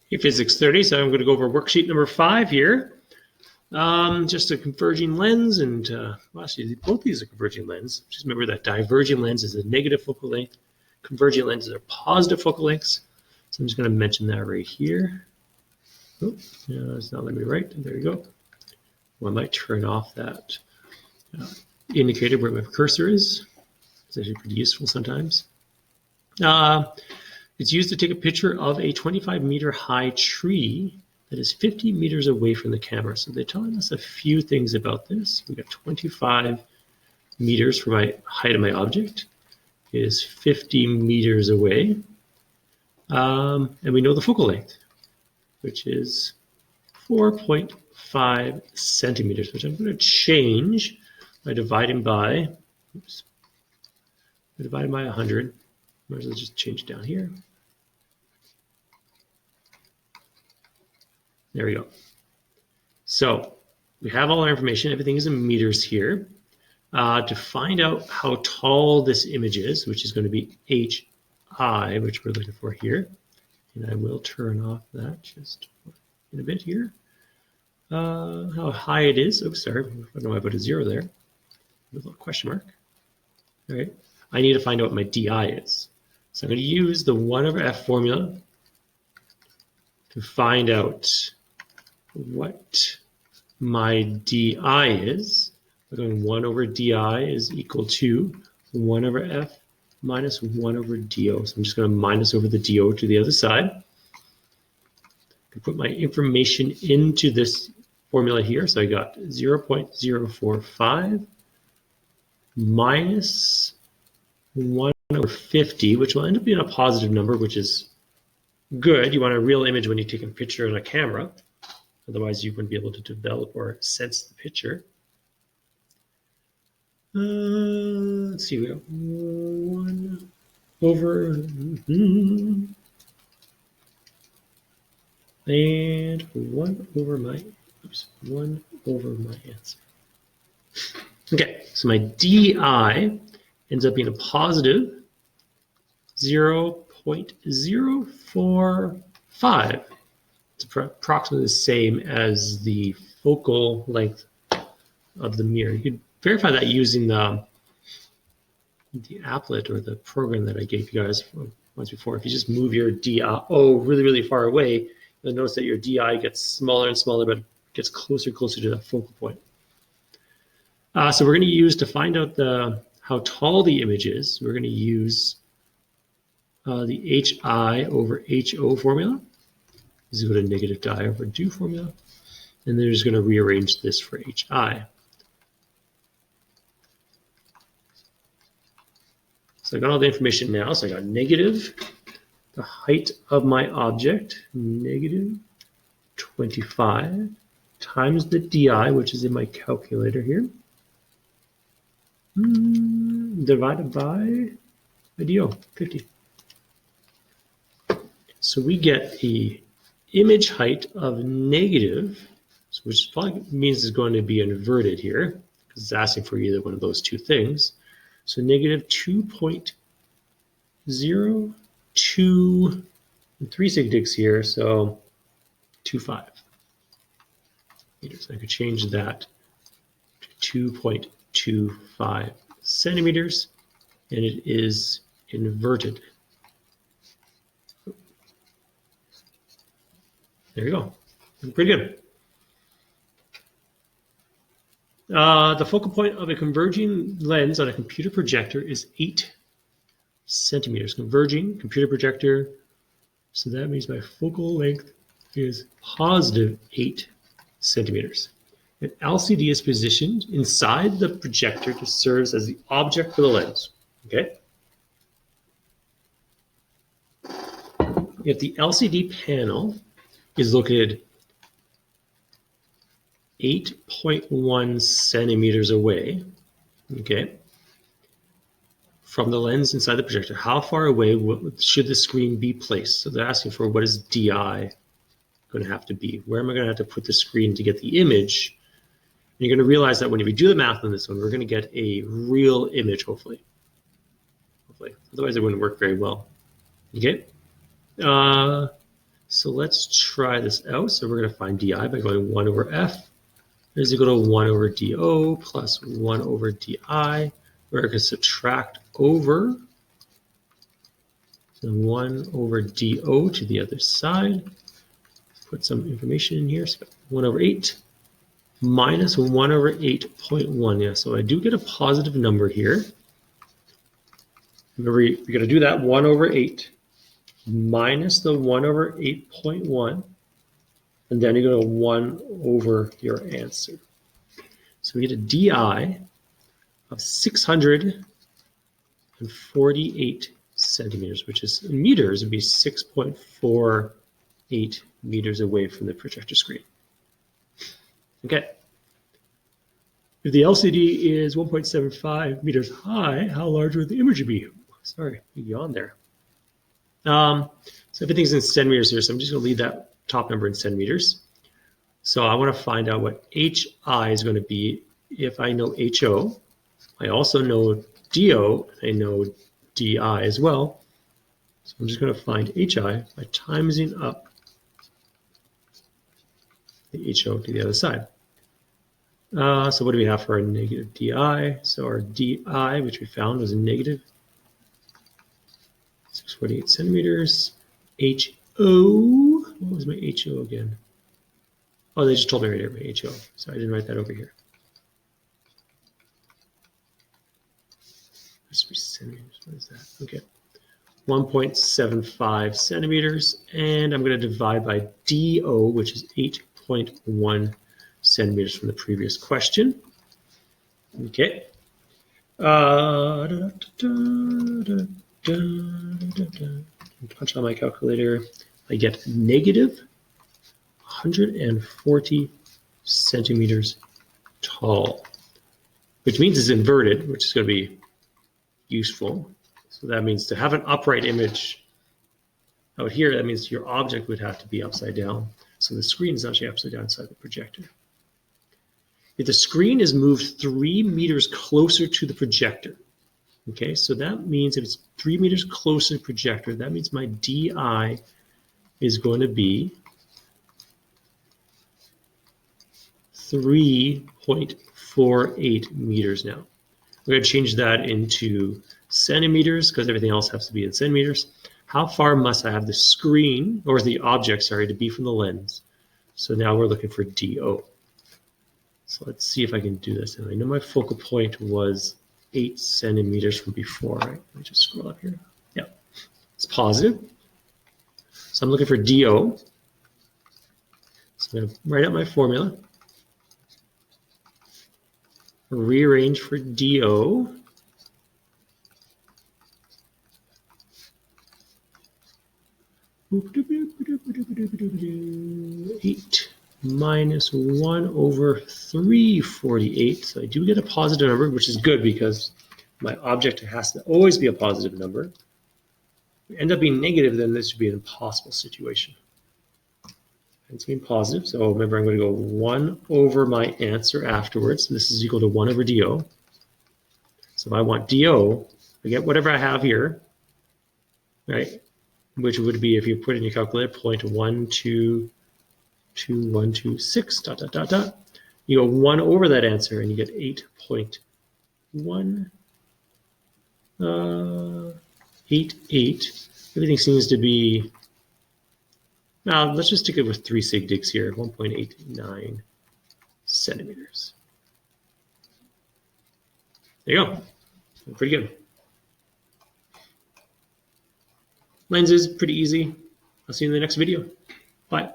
Hey, Physics 30, so I'm going to go over worksheet number 5 here. Just a converging lens, and well, actually, both these are converging lens. Just remember that diverging lens is a negative focal length. Converging lenses are positive focal lengths. So I'm just going to mention that right here. Oh, yeah, it's not letting me write. There you go. Well, I might turn off that indicator where my cursor is. It's actually pretty useful sometimes. It's used to take a picture of a 25-meter high tree that is 50 meters away from the camera. So they're telling us a few things about this. We got 25 meters for my height of my object. It is 50 meters away. And we know the focal length, which is 4.5 centimeters, which I'm going to change by dividing by, oops, dividing by 100. Might as well just change it down here. There we go. So we have all our information. Everything is in meters here. To find out how tall this image is, which is going to be HI, which we're looking for here. And I will turn off that just in a bit here. How high it is. Oh, sorry. I don't know why I put a 0 there. With a little question mark. All right. I need to find out what my DI is. So I'm going to use the 1/f formula to find out what my DI is. We're going 1/DI is equal to 1/f minus 1/DO. So I'm just going to minus over the DO to the other side. I can put my information into this formula here. So I got 0.045 minus 1/50, which will end up being a positive number, which is good. You want a real image when you take a picture on a camera. Otherwise, you wouldn't be able to develop or sense the picture. Let's see, we got 1 over, and 1 over my, oops, 1 over my answer. Okay, so my DI ends up being a positive 0.045. It's approximately the same as the focal length of the mirror. You could verify that using the applet or the program that I gave you guys once before. If you just move your DIO really, really far away, you'll notice that your DI gets smaller and smaller, but it gets closer and closer to that focal point. So we're going to use, to find out how tall the image is, we're going to use the HI over HO formula. This is equal to negative di over do formula. And then we're just going to rearrange this for HI. So I got all the information now. So I got negative, the height of my object, negative 25 times the DI, which is in my calculator here, divided by DO, 50. So we get the image height of negative, which probably means it's going to be inverted here, because it's asking for either one of those two things. So negative 2.02, 3 sig digs here, so 2.5 meters. I could change that to 2.25 centimeters, and it is inverted. There you go. Pretty good. The focal point of a converging lens on a computer projector is 8 centimeters. Converging computer projector. So that means my focal length is positive 8 centimeters. An LCD is positioned inside the projector to serve as the object for the lens. Okay. If the LCD panel is located 8.1 centimeters away, okay, from the lens inside the projector, how far away should the screen be placed? So they're asking for what is DI going to have to be? Where am I going to have to put the screen to get the image? And you're going to realize that when we do the math on this one, we're going to get a real image, hopefully. Otherwise, it wouldn't work very well. Okay. So let's try this out. So we're going to find di by going 1 over f is equal to 1 over do plus 1 over di. We're going to subtract over the 1 over do to the other side. Put some information in here. So 1 over 8 minus 1 over 8.1. Yeah, so I do get a positive number here. Remember, you're going to do that 1 over 8 minus the 1 over 8.1. And then you're going to 1 over your answer. So we get a di of 648 centimeters, which is in meters, would be 6.48 meters away from the projector screen. Okay. If the LCD is 1.75 meters high, how large would the image be? Sorry, you yawned there. So everything's in centimeters here, so I'm just going to leave that top number in centimeters. So I want to find out what HI is going to be if I know HO. I also know DO, I know DI as well. So I'm just going to find HI by timesing up the HO to the other side. So what do we have for our negative DI? So our DI, which we found, was negative 648 centimeters. HO, what was my HO again? Oh, they just told me right here, my HO. So I didn't write that over here. That's 3 centimeters, what is that? Okay, 1.75 centimeters. And I'm going to divide by DO, which is 8.1 centimeters from the previous question. Okay. Punch on my calculator. I get negative 140 centimeters tall, which means it's inverted, which is going to be useful. So that means to have an upright image out here, that means your object would have to be upside down. So the screen is actually upside down inside the projector. If the screen is moved 3 meters closer to the projector, okay, so that means if it's 3 meters closer to the projector, that means my DI is going to be 3.48 meters now. We're going to change that into centimeters because everything else has to be in centimeters. How far must I have the screen, or the object, sorry, to be from the lens? So now we're looking for DO. So let's see if I can do this. And I know my focal point was 8 centimeters from before, right? Let me just scroll up here. Yeah, it's positive. So I'm looking for DO. So I'm going to write out my formula. Rearrange for DO. Eight minus 1 over 348. So I do get a positive number, which is good because my object has to always be a positive number. If it ends up being negative, then this would be an impossible situation. It's being positive, so remember I'm going to go 1 over my answer afterwards. This is equal to 1 over DO. So if I want DO, I get whatever I have here, right? Which would be, if you put in your calculator, 0.1222126 dot dot dot dot. You go 1 over that answer and you get 8.188. Everything seems to be. Now, let's just stick it with 3 sig digs here, 1.89 centimeters. There you go. Pretty good. Lenses, pretty easy. I'll see you in the next video. Bye.